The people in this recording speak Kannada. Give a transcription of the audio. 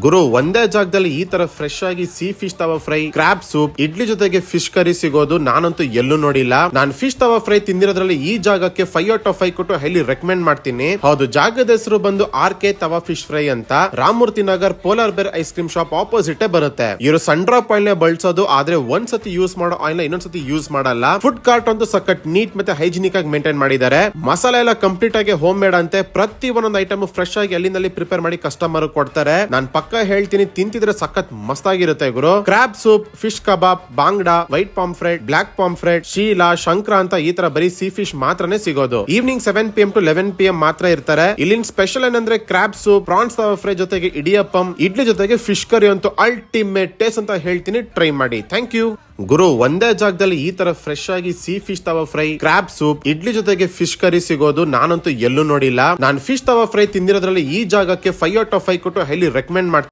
ಗುರು ಒಂದೇ ಜಾಗದಲ್ಲಿ ಈ ತರ ಫ್ರೆಶ್ ಆಗಿ ಸೀ ಫಿಶ್ ತವಾ ಫ್ರೈ, ಕ್ರಾಬ್ ಸೂಪ್, ಇಡ್ಲಿ ಜೊತೆಗೆ ಫಿಶ್ ಕರಿ ಸಿಗೋದು ನಾನಂತೂ ಎಲ್ಲೂ ನೋಡಿಲ್ಲ. ನಾನು ಫಿಶ್ ತವಾ ಫ್ರೈ ತಿಂದಿರೋದ್ರಲ್ಲಿ ಈ ಜಾಗಕ್ಕೆ 5 out of 5 ಕೊಟ್ಟು ಹೈಲಿ ರೆಕಮೆಂಡ್ ಮಾಡ್ತೀನಿ. ಹೌದು, ಜಾಗದ ಹೆಸರು ಬಂದು RK ತವಾ ಫಿಶ್ ಫ್ರೈ ಅಂತ. ರಾಮಮೂರ್ತಿ ನಗರ್ ಪೋಲಾರ್ ಬೇರ್ ಐಸ್ ಕ್ರೀಮ್ ಶಾಪ್ ಆಪೋಸಿಟ್ ಬರುತ್ತೆ. ಇವರು ಸನ್ ಡ್ರಾಪ್ ಆಯಿಲ್ ನೇ ಬಳಸೋದು, ಆದ್ರೆ ಒಂದ್ಸತಿ ಯೂಸ್ ಮಾಡೋ ಆಯಿಲ್ ಇನ್ನೊಂದ್ಸತಿ ಯೂಸ್ ಮಾಡಲ್ಲ. ಫುಡ್ ಕಾರ್ಟ್ ಅಂತೂ ಸಖತ್ ನೀಟ್ ಮತ್ತೆ ಹೈಜಿನಿಕ್ ಆಗಿ ಮೇಂಟೈನ್ ಮಾಡಿದ್ದಾರೆ. ಮಸಾಲೆ ಎಲ್ಲ ಕಂಪ್ಲೀಟ್ ಆಗಿ ಹೋಮ್ ಮೇಡ್ ಅಂತೆ. ಪ್ರತಿ ಒಂದೊಂದು ಐಟಮ್ ಫ್ರೆಶ್ ಆಗಿ ಅಲ್ಲಿಂದಲ್ಲಿ ಪ್ರಿಪೇರ್ ಮಾಡಿ ಕಸ್ಟಮರ್ ಕೊಡ್ತಾರೆ. ನಾನು ಪಕ್ಕ ಹೇಳ್ತೀನಿ, ತಿಂತಿದ್ರೆ ಸಖತ್ ಮಸ್ತಾಗಿರುತ್ತೆ ಗುರು. Crab soup, fish kebab, bangda, white pomfret, black pomfret, ಶೀಲಾ, ಶಂಕ್ರ ಅಂತ ಈ ತರ ಬರೀ ಸೀ ಫಿಶ್ ಮಾತ್ರನೇ ಸಿಗೋದು. ಈವ್ನಿಂಗ್ 7 PM to 11 PM ಮಾತ್ರ ಇರ್ತಾರೆ. ಇಲ್ಲಿನ ಸ್ಪೆಷಲ್ ಏನಂದ್ರೆ ಕ್ರಾಬ್ ಸೂಪ್, ಪ್ರಾನ್ಸ್ ತವಾ ಫ್ರೈ ಜೊತೆಗೆ ಇಡಿಯಪ್ಪಂ, ಇಡ್ಲಿ ಜೊತೆಗೆ ಫಿಶ್ ಕರಿ ಅಂತೂ ಅಲ್ಟಿಮೇಟ್ ಟೇಸ್ಟ್ ಅಂತ ಹೇಳ್ತೀನಿ. ಟ್ರೈ ಮಾಡಿ. ಥ್ಯಾಂಕ್ ಯು ಗುರು. ಒಂದೇ ಜಾಗದಲ್ಲಿ ಈ ತರ ಫ್ರೆಶ್ ಆಗಿ ಸೀ ಫಿಶ್ ತವಾ ಫ್ರೈ, ಕ್ರಾಬ್ ಸೂಪ್, ಇಡ್ಲಿ ಜೊತೆಗೆ ಫಿಶ್ ಕರಿ ಸಿಗೋದು ನಾನಂತೂ ಎಲ್ಲೂ ನೋಡಿಲ್ಲ. ನಾನು ಫಿಶ್ ತವಾ ಫ್ರೈ ತಿಂದಿರೋದ್ರಲ್ಲಿ ಈ ಜಾಗಕ್ಕೆ 5 out of 5 ಕೊಟ್ಟು ಹೈಲಿ ರೆಕಮೆಂಡ್ ಮಾಡ್ತೀನಿ.